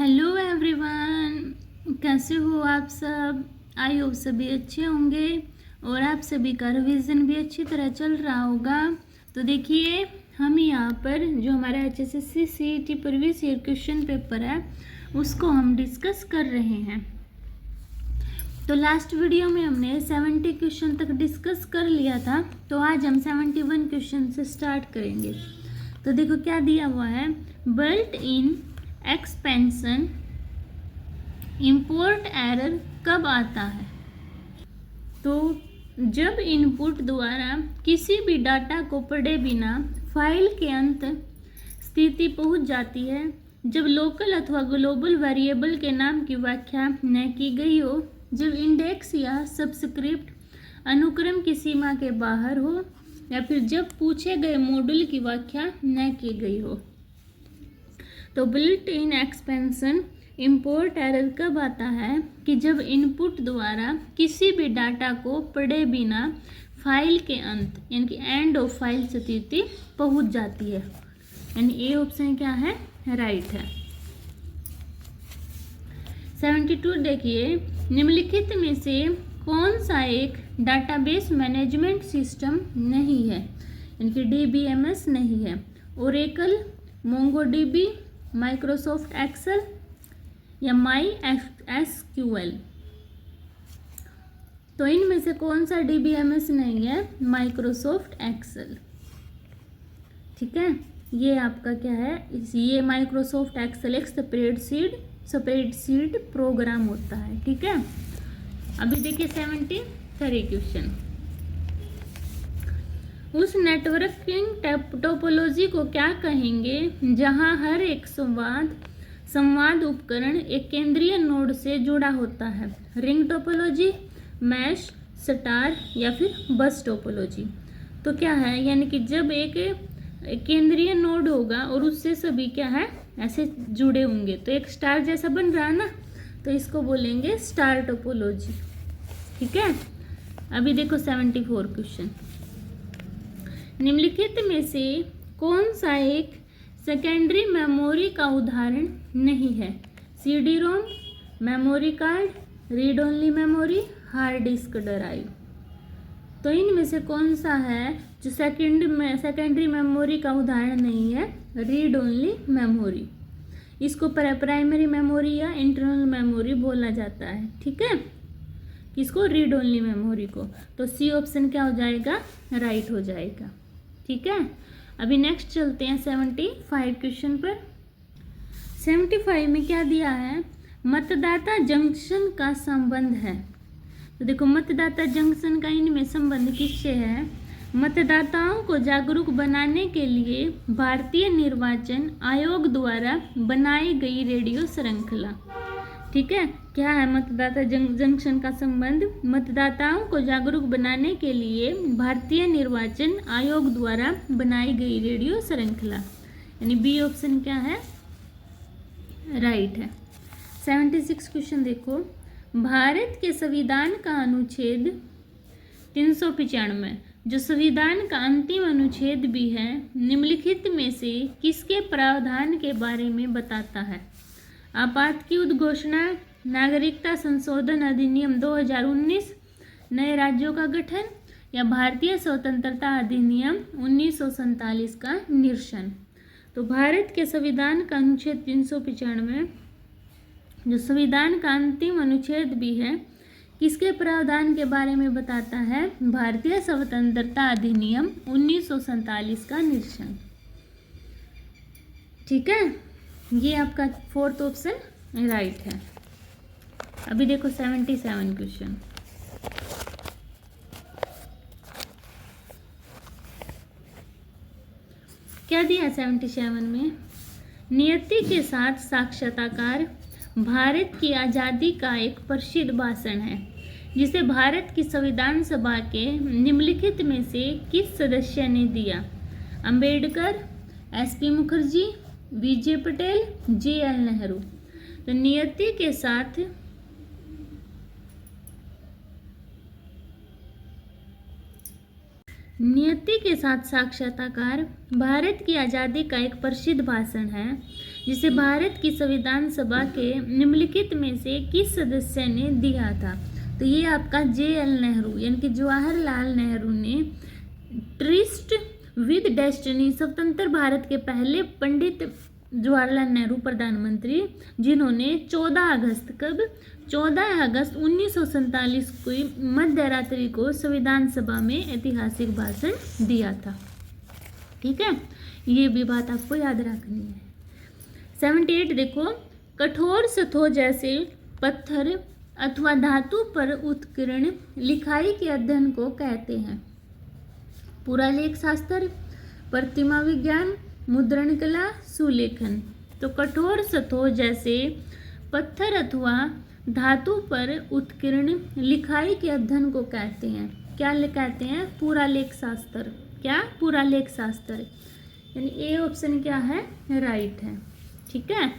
Hello everyone, कैसे हो आप सब। आई होप सभी अच्छे होंगे और आप सभी का रिवीजन भी अच्छी तरह चल रहा होगा। तो देखिए, हम यहाँ पर जो हमारा HSSC CET previous year question paper है उसको हम डिस्कस कर रहे हैं। तो लास्ट वीडियो में हमने 70 क्वेश्चन तक डिस्कस कर लिया था, तो आज हम 71 क्वेश्चन से स्टार्ट करेंगे। तो देखो क्या दिया हुआ है, built in expansion import error कब आता है। तो जब इनपुट द्वारा किसी भी डाटा को पढ़े बिना फाइल के अंत स्थिति पहुंच जाती है, जब लोकल अथवा ग्लोबल वेरिएबल के नाम की व्याख्या न की गई हो, जब इंडेक्स या सबस्क्रिप्ट अनुक्रम की सीमा के बाहर हो, या फिर जब पूछे गए मॉड्यूल की व्याख्या न की गई हो। तो built in expansion import error कब आता है कि जब इनपुट द्वारा किसी भी डाटा को पढ़े बिना फाइल के अंत यानी कि एंड ऑफ फाइल स्थिति पहुंच जाती है। यानी ए ऑप्शन क्या है, राइट है। 72 देखिए, निम्नलिखित में से कौन सा एक डाटाबेस मैनेजमेंट सिस्टम नहीं है, यानी कि DBMS नहीं है। ओरेकल, मोंगोडीबी, माइक्रोसॉफ्ट एक्सेल या MySQL। तो इनमें से कौन सा DBMS नहीं है, माइक्रोसॉफ्ट एक्सेल। ठीक है, ये आपका क्या है, ये माइक्रोसॉफ्ट एक्सेल एक स्प्रेडशीट प्रोग्राम होता है। ठीक है, अभी देखिए 73 क्वेश्चन। उस नेटवर्किंग टोपोलॉजी को क्या कहेंगे जहां हर एक संवाद उपकरण एक केंद्रीय नोड से जुड़ा होता है। रिंग टोपोलॉजी, मैश, स्टार या फिर बस टोपोलॉजी। तो क्या है, यानी कि जब एक केंद्रीय नोड होगा और उससे सभी क्या है, ऐसे जुड़े होंगे, तो एक स्टार जैसा बन रहा है ना, तो इसको बोलेंगे स्टार टोपोलॉजी। ठीक है, अभी देखो 74 क्वेश्चन। निम्नलिखित में से कौन सा एक सेकेंडरी मेमोरी का उदाहरण नहीं है। CD-ROM, memory card, read only memory, hard disk drive. तो इनमें से कौन सा है जो सेकेंडरी मेमोरी का उदाहरण नहीं है, रीड ओनली मेमोरी। इसको प्राइमरी मेमोरी या इंटरनल मेमोरी बोला जाता है। ठीक है, किसको, रीड ओनली मेमोरी को। तो सी ऑप्शन क्या हो जाएगा, राइट हो जाएगा। ठीक है, अभी नेक्स्ट चलते हैं 75 क्वेश्चन पर। 75 में क्या दिया है, मतदाता जंक्शन का संबंध है। तो देखो, मतदाता जंक्शन का इनमें संबंध किससे है। मतदाताओं को जागरूक बनाने के लिए भारतीय निर्वाचन आयोग द्वारा बनाई गई रेडियो श्रृंखला। ठीक है, क्या है मतदाता जंक्शन का संबंध, मतदाताओं को जागरूक बनाने के लिए भारतीय निर्वाचन आयोग द्वारा बनाई गई रेडियो श्रृंखला। यानी बी ऑप्शन क्या है, राइट है। 76 क्वेश्चन देखो, भारत के संविधान का अनुच्छेद 395 जो संविधान का अंतिम अनुच्छेद भी है, निम्नलिखित में से किसके प्रावधान के बारे में बताता है। आपात की उद्घोषणा, नागरिकता संशोधन अधिनियम 2019, नए राज्यों का गठन या भारतीय स्वतंत्रता अधिनियम 1947 का निरसन। तो भारत के संविधान का अनुच्छेद 395 जो संविधान का अंतिम अनुच्छेद भी है, किसके प्रावधान के बारे में बताता है, भारतीय स्वतंत्रता अधिनियम 1947 का निरसन। ठीक है, ये आपका फोर्थ ऑप्शन राइट है। अभी देखो 77 क्वेश्चन। क्या दिया 77 में, नियति के साथ साक्षात्कार भारत की आज़ादी का एक प्रसिद्ध भाषण है जिसे भारत की संविधान सभा के निम्नलिखित में से किस सदस्य ने दिया। Ambedkar, SP Mukherjee, VJ Patel, JL Nehru. तो नियति के साथ साक्षात्कार भारत की आज़ादी का एक प्रसिद्ध भाषण है जिसे भारत की संविधान सभा के निम्नलिखित में से किस सदस्य ने दिया था? तो ये आपका JL नेहरू यानी कि जवाहरलाल नेहरू ने ट्रिस्ट विद डेस्टिनी, स्वतंत्र भारत के पहले पंडित जवाहरलाल नेहरू प्रधानमंत्री, जिन्होंने 14 अगस्त 1947 को मध्य रात्रि को संविधान सभा में ऐतिहासिक भाषण दिया था। ठीक है, ये भी बात आपको याद रखनी है। 78 देखो, कठोर सतहों जैसे पत्थर अथवा धातु पर उत्कीर्ण लिखाई के अध्ययन को कहते हैं? पुरालेख शास्त्र, प्रतिमा विज्ञान, मुद्रण कला, सुलेखन। तो कठोर सतहों जैसे पत्थर अथवा धातु पर उत्कीर्ण लिखाई के अध्ययन को कहते हैं? क्या कहते हैं? पुरालेख शास्त्र। क्या? पुरालेख शास्त्र। यानी ए ऑप्शन क्या है? राइट है। ठीक है,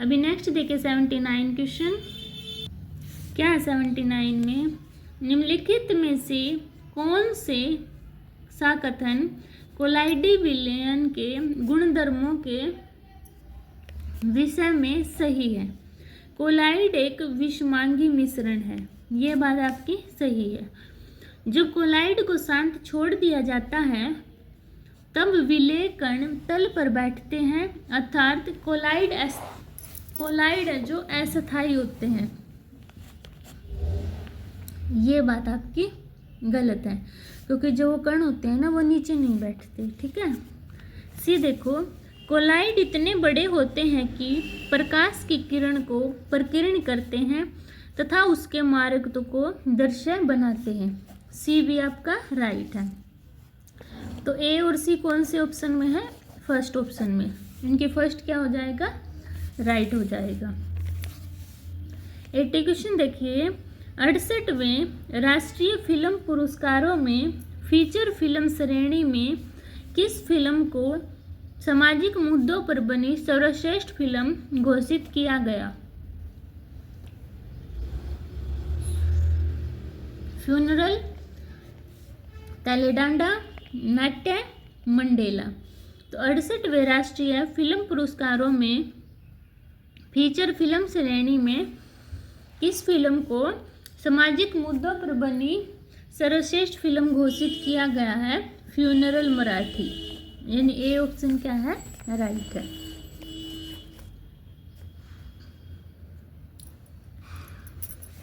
अभी नेक्स्ट देखिए 79 क्वेश्चन। क्या है 79 में? निम्नलिखित में से कौन से सा कथन कोलाइडी विलयन के गुणधर्मों के विषय में सही है? कोलाइड एक विषमांगी मिश्रण है, ये बात आपकी सही है। जब कोलाइड को शांत छोड़ दिया जाता है तब विलेय कण तल पर बैठते हैं, अर्थात कोलाइड जो अस्थायी होते हैं। ये बात आपकी गलत है, क्योंकि जो वो कण होते हैं ना वो नीचे नहीं बैठते। ठीक है, सी देखो, कोलाइड इतने बड़े होते हैं कि प्रकाश की किरण को प्रकीर्ण करते हैं तथा उसके मार्ग को दृश्य बनाते हैं। सी भी आपका राइट है। तो ए और सी कौन से ऑप्शन में है? फर्स्ट ऑप्शन में। इनके फर्स्ट क्या हो जाएगा? राइट हो जाएगा। 80 क्वेश्चन देखिए, 68वें राष्ट्रीय फिल्म पुरस्कारों में फीचर फिल्म श्रेणी में किस फिल्म को सामाजिक मुद्दों पर बनी सर्वश्रेष्ठ फिल्म घोषित किया गया? फ्यूनरल, तलेडांडा, नाट्य, मंडेला। तो 68वें राष्ट्रीय फिल्म पुरस्कारों में फीचर फिल्म श्रेणी में किस फिल्म को सामाजिक मुद्दों पर बनी सर्वश्रेष्ठ फिल्म घोषित किया गया है? फ्यूनरल मराठी। यानी ए ऑप्शन क्या है? राइट है।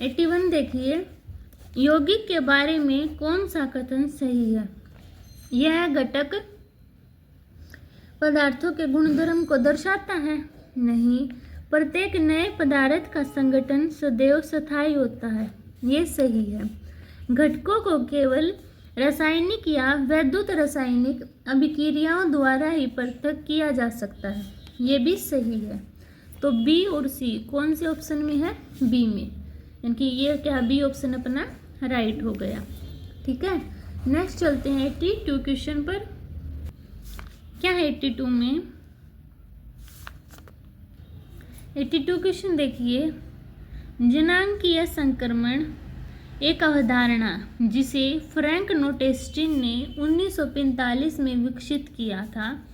एट्टी 81 देखिए, यौगिक के बारे में कौन सा कथन सही है? यह घटक पदार्थों के गुणधर्म को दर्शाता है? नहीं, प्रत्येक नए पदार्थ का संगठन सदैव स्थायी होता है। ये सही है। घटकों को केवल रासायनिक या वैद्युत रासायनिक अभिक्रियाओं द्वारा ही पृथक किया जा सकता है। ये भी सही है। तो बी और सी कौन से ऑप्शन में है? बी में, यानी कि ये क्या बी ऑप्शन अपना राइट हो गया। ठीक है, नेक्स्ट चलते हैं 82 क्वेश्चन पर। क्या है 82 में? 82 क्वेश्चन देखिए, जनांकीय संक्रमण एक अवधारणा जिसे फ्रैंक नोटेस्टिन ने 1945 में विकसित किया था,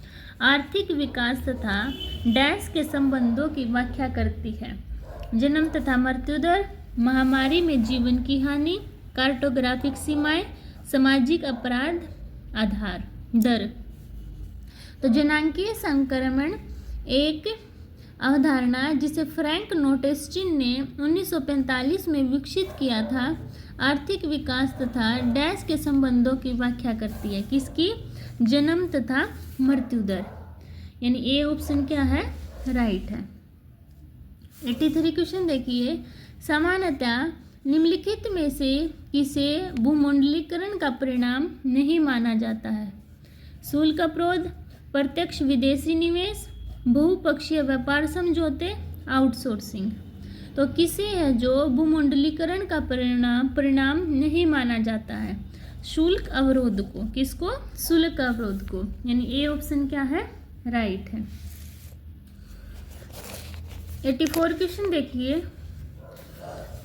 आर्थिक विकास तथा डैश के संबंधों की व्याख्या करती है। जन्म तथा मृत्यु दर, महामारी में जीवन की हानि, कार्टोग्राफिक सीमाएं, सामाजिक अपराध आधार दर। तो जनांकीय संक्रमण एक अवधारणा जिसे फ्रैंक नोटेस्टिन ने 1945 में विकसित किया था, आर्थिक विकास तथा डैश के संबंधों की व्याख्या करती है। किसकी? जन्म तथा मृत्यु दर। यानी ए ऑप्शन क्या है? राइट है। 83 क्वेश्चन देखिए, सामान्यतः निम्नलिखित में से किसे भूमंडलीकरण का परिणाम नहीं माना जाता है? शुल्क अवरोध, प्रत्यक्ष विदेशी निवेश, बहुपक्षीय व्यापार समझौते, आउटसोर्सिंग। तो किसे है जो भूमंडलीकरण का परिणाम नहीं माना जाता है? शुल्क अवरोध को। किसको? शुल्क अवरोध को। यानी ए ऑप्शन क्या है? राइट है। 84 क्वेश्चन देखिए,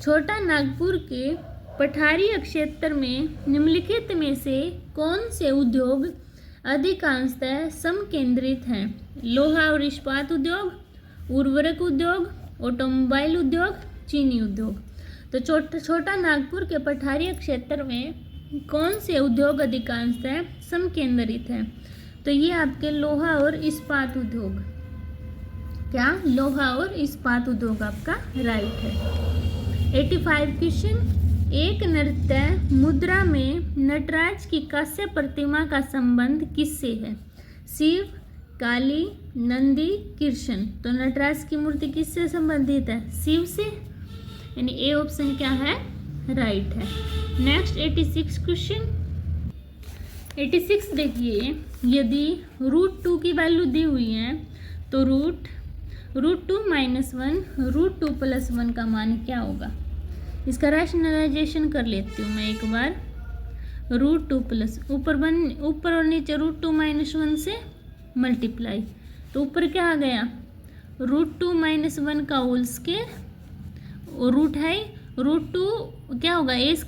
छोटा नागपुर के पठारी क्षेत्र में निम्नलिखित में से कौन से उद्योग अधिकांशतः समकेंद्रित हैं? लोहा और इस्पात उद्योग, उर्वरक उद्योग, ऑटोमोबाइल उद्योग, चीनी उद्योग। तो छोटा नागपुर के पठारीय क्षेत्र में कौन से उद्योग अधिकांशतः समकेंद्रित है? तो ये आपके लोहा और इस्पात उद्योग। क्या? लोहा और इस्पात उद्योग आपका राइट है। 85 क्वेश्चन, एक नृत्य मुद्रा में नटराज की कांस्य प्रतिमा का संबंध किससे है? शिव, काली, नंदी, कृष्ण। तो नटराज की मूर्ति किससे संबंधित है? शिव से, यानी ए ऑप्शन क्या है? राइट है। Next 86 question. 86 देखिए, यदि √2 की वैल्यू दी हुई है तो √2 - 1 √2 + 1 का मान क्या होगा? इसका रैशनलाइजेशन कर लेती हूँ मैं एक बार। √2 प्लस ऊपर और नीचे √2 - 1 से मल्टीप्लाई, तो ऊपर क्या आ गया? √2 - 1 का होल स्क्वायर और रूट है √2 क्या होगा? a² -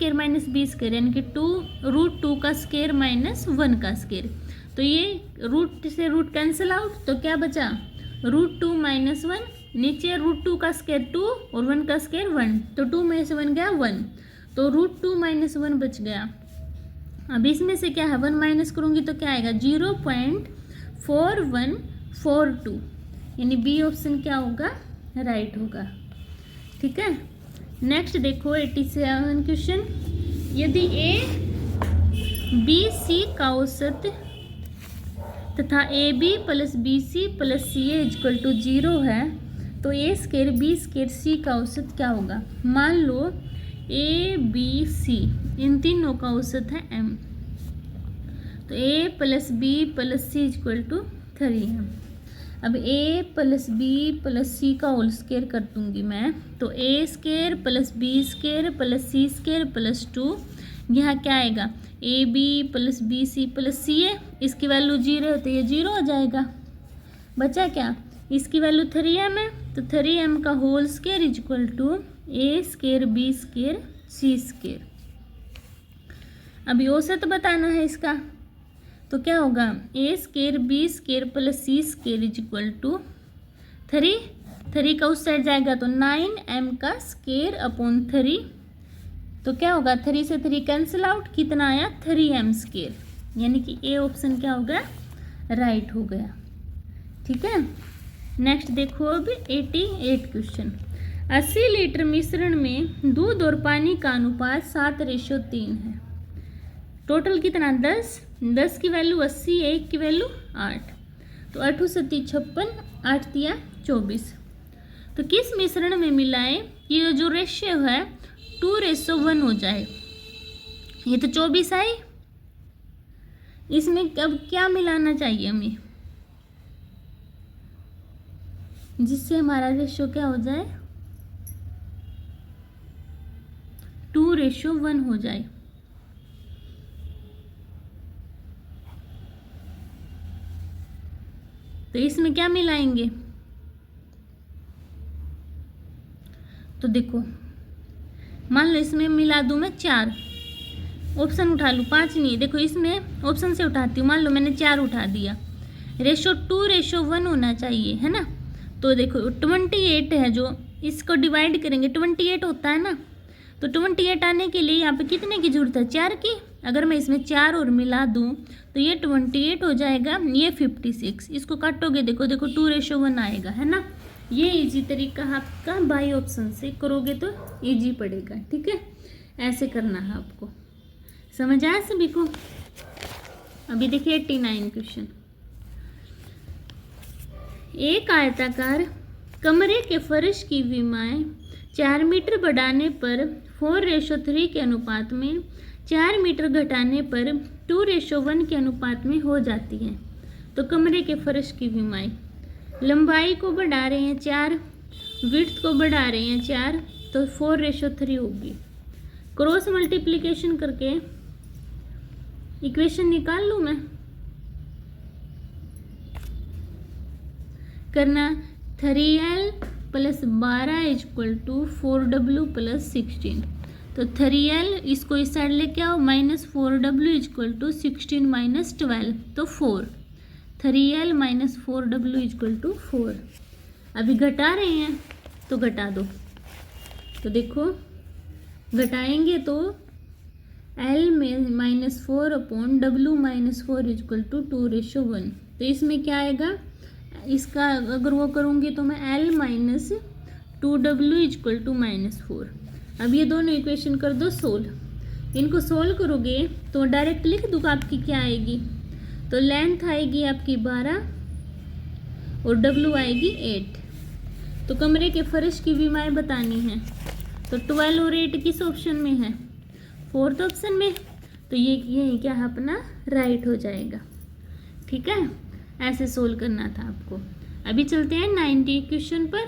b², यानी कि √2 का स्क्वायर - 1 का स्क्वायर। तो ये रूट से रूट कैंसिल आउट, तो क्या बचा? √2 - 1, नीचे √2 का स्क्वायर 2 और 1 का स्क्वायर 1, तो 2 में से 1 गया 1, तो √2 - 1 बच गया। अब इसमें से क्या है? 1 माइनस करूँगी तो क्या आएगा? 0.4142, यानी बी ऑप्शन क्या होगा? राइट होगा। ठीक है। नेक्स्ट देखो 87 क्वेश्चन, यदि ABC का औसत तथा AB + BC + CA = 0 है तो A² B² C का औसत क्या होगा? मान लो ABC इन तीनों का औसत है M, तो A + B + C = 3M। अब A + B + C का होल स्क्वायर कर दूंगी मैं, तो A² + B² + C² + 2, यहाँ क्या आएगा? AB + BC + CA, इसकी वैल्यू 0 है तो ये 0 हो जाएगा। बचा क्या? इसकी वैल्यू 3M है, तो 3M का whole square = A² B² C²। अभी औसत बताना है इसका, तो क्या होगा? A² B² + C² = 3 का उस साइड जाएगा तो 9M का स्क्वायर अपॉन 3, तो क्या होगा? 3 से 3 कैंसिल आउट, कितना आया? 3M², यानी कि ए ऑप्शन क्या हो गया? राइट हो गया। ठीक है। नेक्स्ट देखो अब 88 क्वेश्चन, 80 लीटर मिश्रण में दूध और पानी का अनुपात 7:3 है। टोटल कितना? 10 की वैल्यू 80 है, 1 की वैल्यू 8, तो 8 × 7 = 56, 8 × 3 = 24। तो किस मिश्रण में मिलाएं ये जो रेशियो है 2:1 हो जाए? ये तो 24 आई, इसमें अब क्या मिलाना चाहिए हमें जिससे हमारा रेशियो क्या हो जाए? 2:1 हो जाए। तो इसमें क्या मिलाएंगे? तो देखो, मान लो इसमें मिला दूं मैं 4, ऑप्शन उठा लूँ, 5 नहीं है। देखो इसमें ऑप्शन से उठाती हूँ, मान लो मैंने 4 उठा दिया, रेशो 2:1 होना चाहिए, है ना? तो देखो 28 है, जो इसको डिवाइड करेंगे 28 होता है ना, तो 28 आने के लिए यहाँ पे कितने की जरूरत है? 4 की। अगर मैं इसमें 4 और मिला दूँ तो ये 28 हो जाएगा, ये 56। इसको काटोगे, देखो 2:1 आएगा, है ना? ये इजी तरीका आपका बाई ऑप्शन से करोगे तो इजी पड़ेगा। ठीक है, ऐसे करना है आपको। समझ आया सभी को? अभी देखिए 89 क्वेश्चन, एक आयताकार कमरे के फर्श की विमाएं 4 मीटर बढ़ाने पर 4:3 के अनुपात में, 4 मीटर घटाने पर 2:1 के अनुपात में हो जाती हैं। तो कमरे के फर्श की विमाएं, लंबाई को बढ़ा रहे हैं 4, विड्थ को बढ़ा रहे हैं 4, तो 4:3 होगी। क्रॉस मल्टीप्लिकेशन करके इक्वेशन निकाल लूँ मैं, करना 3L + 12 = 4W + 16। तो 3L इसको इस साइड लेके आओ, -4W = 16 - 12, तो 4। 3L - 4W = 4। अभी घटा रहे हैं तो घटा दो। तो देखो घटाएंगे तो L में -4 अपॉन W -4 इक्वल टू 2:1। तो इसमें क्या आएगा, इसका अगर वो करूँगी तो मैं L - 2W इक्वल टू -4। अब ये दोनों इक्वेशन कर दो सोल्व। इनको सोल्व करोगे तो डायरेक्ट लिख दूँगा आपकी क्या आएगी। तो लेंथ आएगी आपकी 12 और W आएगी 8। तो कमरे के फर्श की विमाएँ बतानी है। तो 12 और 8 किस ऑप्शन में है, 4th ऑप्शन में। तो ये क्या है अपना राइट हो जाएगा। ठीक है, ऐसे सोल्व करना था आपको। अभी चलते हैं 90 क्वेश्चन पर।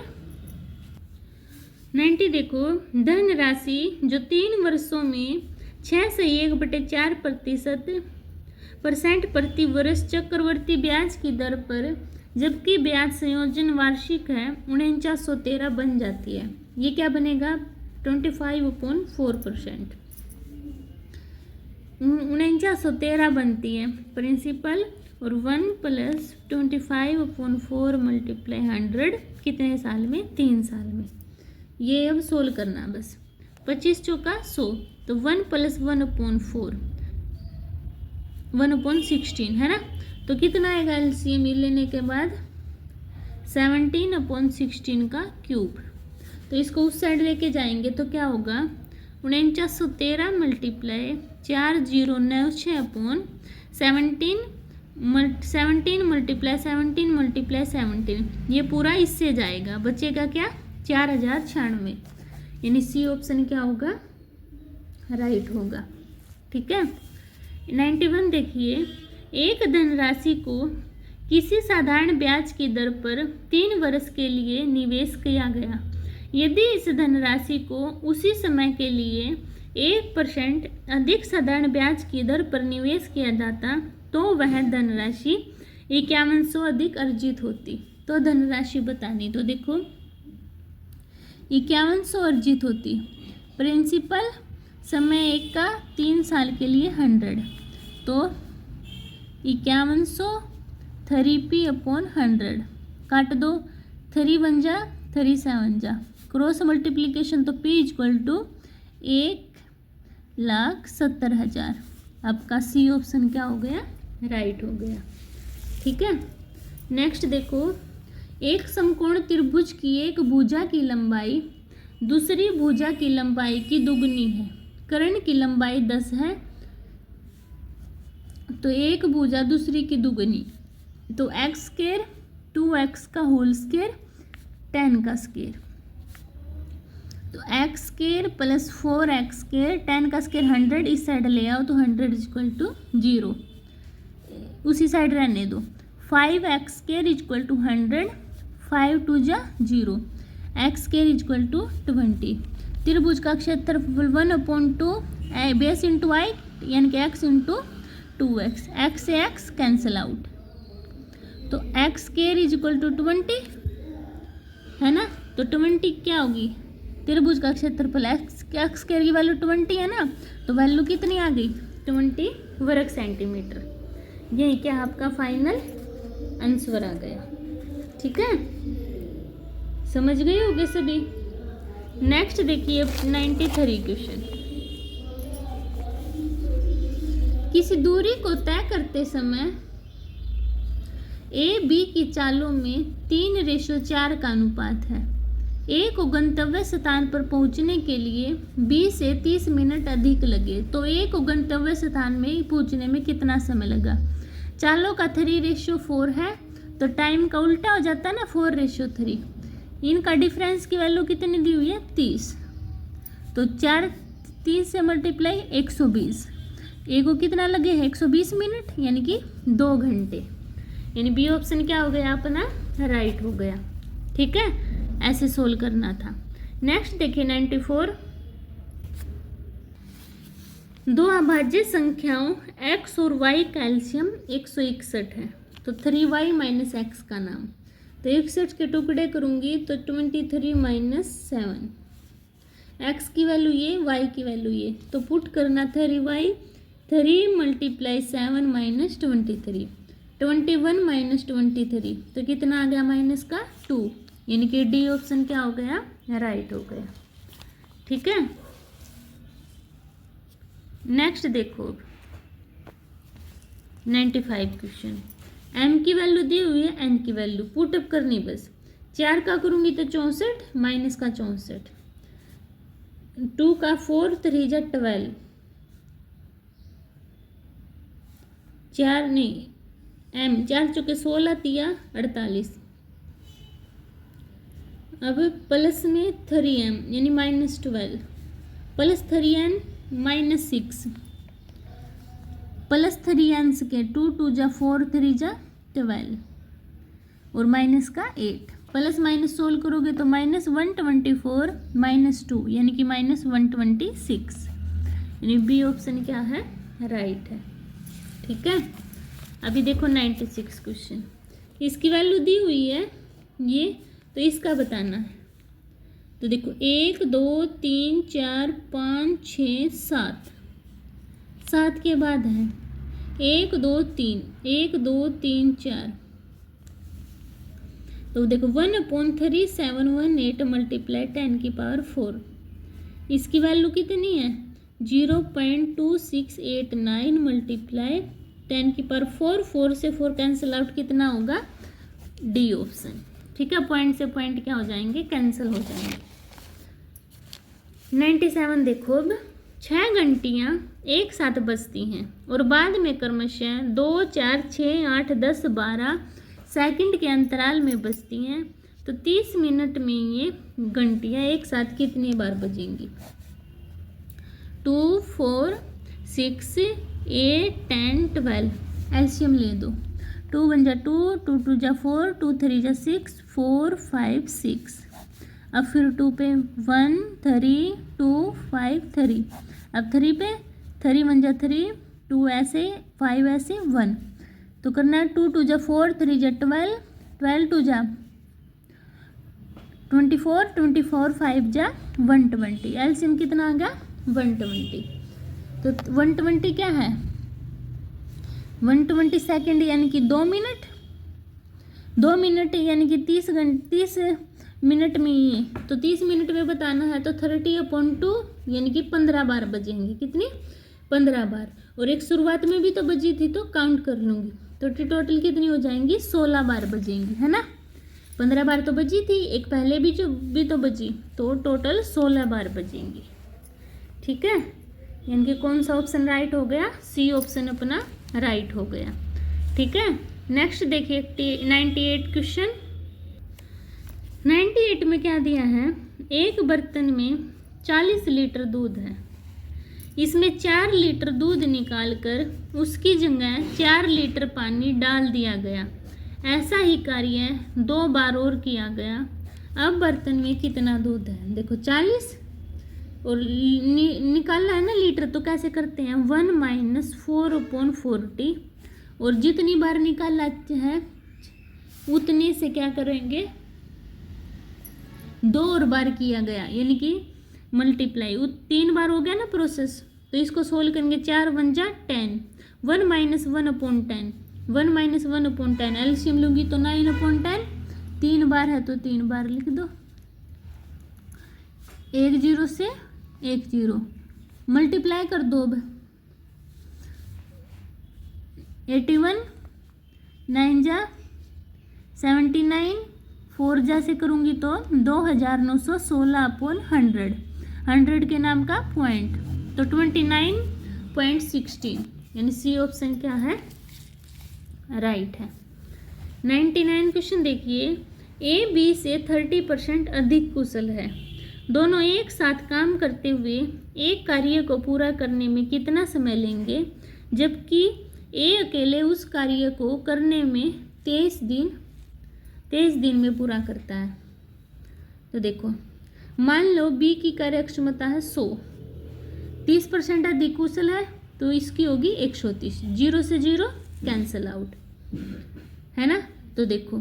90 देखो, धन राशि जो 3 वर्षों में 6 से 1/4% प्रति वर्ष चक्रवर्ती ब्याज की दर पर, जबकि ब्याज संयोजन वार्षिक है, 4913 बन जाती है। ये क्या बनेगा, 25/4%। 4913 बनती है प्रिंसिपल, और 1 + 25/4 × 100 कितने साल में, 3 साल में। ये अब सोल्व करना बस। 25 चौका 100, तो 1 + 1/4 1/16 है ना। तो कितना आएगा LCM लेने के बाद, 17/16 का क्यूब। तो इसको उस साइड लेके जाएंगे तो क्या होगा, 4913 × 4096/17 17 × 17 ये पूरा इससे जाएगा, बचेगा क्या, 4096। यानी सी ऑप्शन क्या होगा, राइट होगा। ठीक है। 91 देखिए, एक धनराशि को किसी साधारण ब्याज की दर पर 3 वर्ष के लिए निवेश किया गया। यदि इस धनराशि को उसी समय के लिए 1% अधिक साधारण ब्याज की दर पर निवेश किया जाता तो वह धनराशि 5100 अधिक अर्जित होती। तो धनराशि बतानी, तो देखो 5100 अर्जित होती। प्रिंसिपल समय 1 का 3 साल के लिए 100, तो 5100 3p/100 काट दो, 3 1 जा 3 7 जा, क्रॉस मल्टीप्लीकेशन तो p = 1,70,000। आपका सी ऑप्शन क्या हो गया, राइट हो गया। ठीक है। नेक्स्ट देखो, एक समकोण त्रिभुज की एक भुजा की लंबाई दूसरी भुजा की लंबाई की दुगनी है। कर्ण की लंबाई 10 है, तो एक भुजा दूसरी की दुगनी, तो x² 2x का होल स्क्वायर 10 का स्क्वायर, तो x² + 4x², 10 का स्क्वायर 100, इस साइड ले आओ तो 100 = 0, उसी साइड रहने दो। 5x² = 100, 5 2 जा 0, x² = 20। त्रिभुज का क्षेत्रफल 1/2 बेस इंटू हाइट, यानी कि x × 2x, x से x कैंसिल आउट, तो x² = 20 है ना। तो 20 क्या होगी, त्रिभुज का क्षेत्रफल x² की वैल्यू 20 है ना, तो वैल्यू कितनी आ गई, 20 वर्ग सेंटीमीटर। ये क्या आपका फाइनल आंसर आ गया। ठीक है, समझ गए होगे सभी। नेक्स्ट देखिए 93 क्वेश्चन। किसी दूरी को तय करते समय A B की चालों में 3:4 का अनुपात है। A को गंतव्य स्थान पर पहुंचने के लिए B से 30 मिनट अधिक लगे, तो A को गंतव्य स्थान में पहुंचने में कितना समय लगा। चालों का 3:4 है, तो टाइम का उल्टा हो जाता है ना, 4:3। इनका डिफरेंस की वैल्यू कितनी दी हुई है, 30, तो 30 से मल्टीप्लाई 120। ए को कितना लगे हैं, 120 मिनट, यानी कि 2 घंटे। यानी बी ऑप्शन क्या हो गया अपना, राइट हो गया। ठीक है, ऐसे सोल्व करना था। नेक्स्ट देखिए 94। दो अभाज्य संख्याओं x और y का एलसीएम 161 है, तो 3y - x का नाम। तो 61 के टुकड़े करूंगी तो 23 - 7, x की वैल्यू ये, y की वैल्यू ये, तो पुट करना 3y, 3 × 7 - 23, 21 - 23, तो कितना आ गया माइनस का 2, यानी कि डी ऑप्शन क्या हो गया, राइट हो गया। ठीक है, नेक्स्ट देखो 95 क्वेश्चन। एम की वैल्यू दी हुई है, एन की वैल्यू पुटअप करनी बस। 4 का करूंगी तो 64 माइनस का 64, 2 का 4 3 जा 12, 4 नहीं एम 4 चौके 16 तिया 48। अब प्लस में 3m यानी -12 प्लस 3n -6 प्लस 3n के 2 2 जा 4 3 जा 12 और माइनस का 8, प्लस माइनस सोल्व करोगे तो -124 -2 यानी कि -126, यानी बी ऑप्शन क्या है, राइट है। ठीक है, अभी देखो 96 क्वेश्चन। इसकी वैल्यू दी हुई है ये, तो इसका बताना है। तो देखो 1 2 3 4 5 6 7, 7 के बाद है 1 2 3 1 2 3 4, तो देखो 1/3 7 1 8 मल्टीप्लाई 10 की पावर 4, इसकी वैल्यू कितनी है 0.2689 मल्टीप्लाई 10 की पावर 4, 4 से 4 कैंसिल आउट, कितना होगा, डी ऑप्शन। ठीक है, पॉइंट से पॉइंट क्या हो जाएंगे, कैंसिल हो जाएंगे। 97 देखो, अब 6 घंटियाँ एक साथ बजती हैं और बाद में क्रमशः 2 4 6 8 10 12 सेकंड के अंतराल में बजती हैं, तो 30 मिनट में ये घंटियाँ एक साथ कितनी बार बजेंगी। 2 4 6 8 10 12, एलसीएम ले दो। 2 1 जा 2, 2 2 जा 4, 2 3 जा 6, 4 5 6, अब फिर 2 पे 1 3 2 5 3, अब 3 पे 3 1 जा 3, 2 ऐसे 5 ऐसे 1, तो करना है 2 2 जा 4, 3 जा 12, 12 2 जा 24, 24 5 जा 120, एलसीएम कितना आ गया 120। तो 120 क्या है 120 सेकेंड यानी कि 2 मिनट, 2 मिनट यानी कि 30 मिनट में ये, तो 30 मिनट में बताना है तो 30/2 यानी कि 15 बार बजेंगे, कितनी 15 बार, और एक शुरुआत में भी तो बजी थी तो काउंट कर लूँगी, तो टोटल कितनी हो जाएंगी 16 बार बजेंगी, है ना। 15 बार तो बजी थी, एक पहले भी तो बजी, तो टोटल 16 बार बजेंगी। ठीक है, यानी कि कौन सा ऑप्शन राइट हो गया, सी ऑप्शन अपना राइट हो गया। ठीक है, नेक्स्ट देखिए 98 क्वेश्चन। 98 में क्या दिया है, एक बर्तन में 40 लीटर दूध है, इसमें 4 लीटर दूध निकालकर उसकी जगह 4 लीटर पानी डाल दिया गया, ऐसा ही कार्य 2 बार और किया गया, अब बर्तन में कितना दूध है। देखो 40 और निकालना है ना लीटर, तो कैसे करते हैं 1 - 4/40, और जितनी बार निकालना है उतने से क्या करेंगे 2 और बार किया गया, यानी कि मल्टीप्लाई 3 बार हो गया ना प्रोसेस, तो इसको सोल्व करेंगे 4 1 जा 10, 1 - 1/10, 1 - 1/10, एलसीएम लूँगी तो 9/10, 3 बार है तो 3 बार लिख दो, 1 0 से 1 0 मल्टीप्लाई कर दो, अब 81 9 जा 79, 4 जा से करूँगी तो 2916/100, 100 के नाम का पॉइंट, तो 29.16, यानी सी ऑप्शन क्या है, राइट है। 99 क्वेश्चन देखिए, ए बी से 30% अधिक कुशल है, दोनों एक साथ काम करते हुए एक कार्य को पूरा करने में कितना समय लेंगे, जबकि ए अकेले उस कार्य को करने में 23 दिन में पूरा करता है। तो देखो मान लो बी की कार्य क्षमता है 100, 30% अधिक कुशल है, तो इसकी होगी 130, 0 से 0 कैंसिल आउट, है ना। तो देखो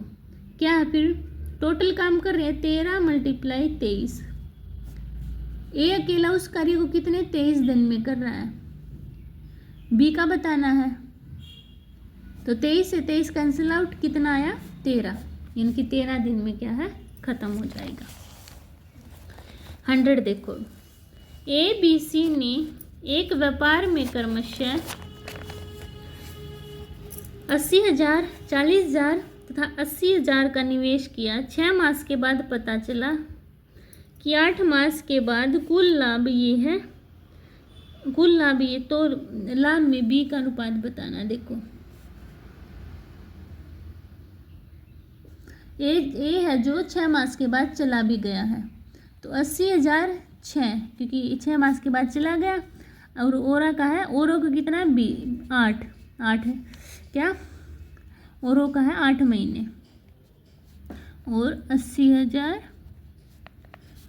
क्या है, फिर टोटल काम कर रहे हैं 13 × 23, ए अकेला उस कार्य को कितने 23 दिन में कर रहा है, बी का बताना है, तो 23 से 23 कैंसिल आउट, कितना आया 13, यानी कि 13 दिन में क्या है ख़त्म हो जाएगा। 100 देखो, ABC ने एक व्यापार में क्रमशः 80,000, 40,000 तथा 80,000 का निवेश किया। 6 मास के बाद पता चला कि 8 मास के बाद कुल लाभ ये है, तो लाभ में B का अनुपात बताना। देखो ए है जो 6 मास के बाद चला भी गया है, तो 80,000 6, क्योंकि 6 मास के बाद चला गया। और ओरा का है, ओरो का कितना है, 8 है क्या, ओरो का है 8 महीने, और 80,000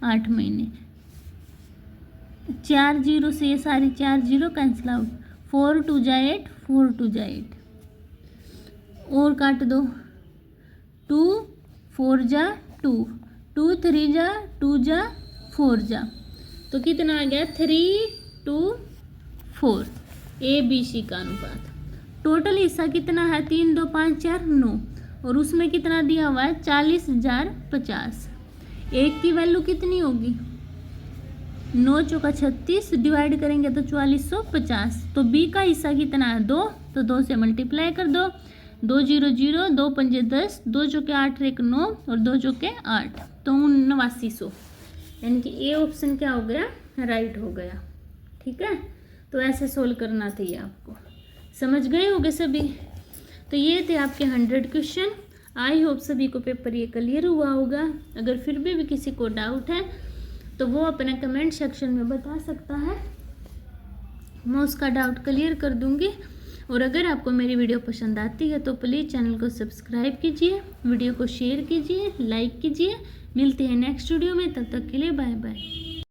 8 महीने। 4 जीरो से ये सारी 4 जीरो कैंसिल आउट, 4 2 जा 8, 4 2 जा 8, और काट दो, 2 4 जा 2, 2 3 जा 2 जा 4 जा, तो कितना आ गया 3 2 4, ABC का अनुपात। टोटल हिस्सा कितना है, 3 2 5 4 9, और उसमें कितना दिया हुआ है 40,050। एक की वैल्यू कितनी होगी, 9 चौका 36, डिवाइड करेंगे तो 4450। तो B का हिस्सा कितना है 2, तो 2 से मल्टीप्लाई कर दो, 2 0 0, 2 पंजे 10, 2 चौके 8 1 9, और 2 चौके 8, तो 8900। यानी कि ए ऑप्शन क्या हो गया, राइट हो गया। ठीक है, तो ऐसे सोल्व करना चाहिए आपको। समझ गए होंगे सभी। तो ये थे आपके 100 क्वेश्चन। आई होप सभी को पेपर ये क्लियर हुआ होगा। अगर फिर भी किसी को डाउट है तो वो अपने कमेंट सेक्शन में बता सकता है, मैं उसका डाउट क्लियर कर दूंगी। और अगर आपको मेरी वीडियो पसंद आती है तो प्लीज़ चैनल को सब्सक्राइब कीजिए, वीडियो को शेयर कीजिए, लाइक कीजिए। मिलते हैं नेक्स्ट वीडियो में, तब तक के लिए बाय बाय।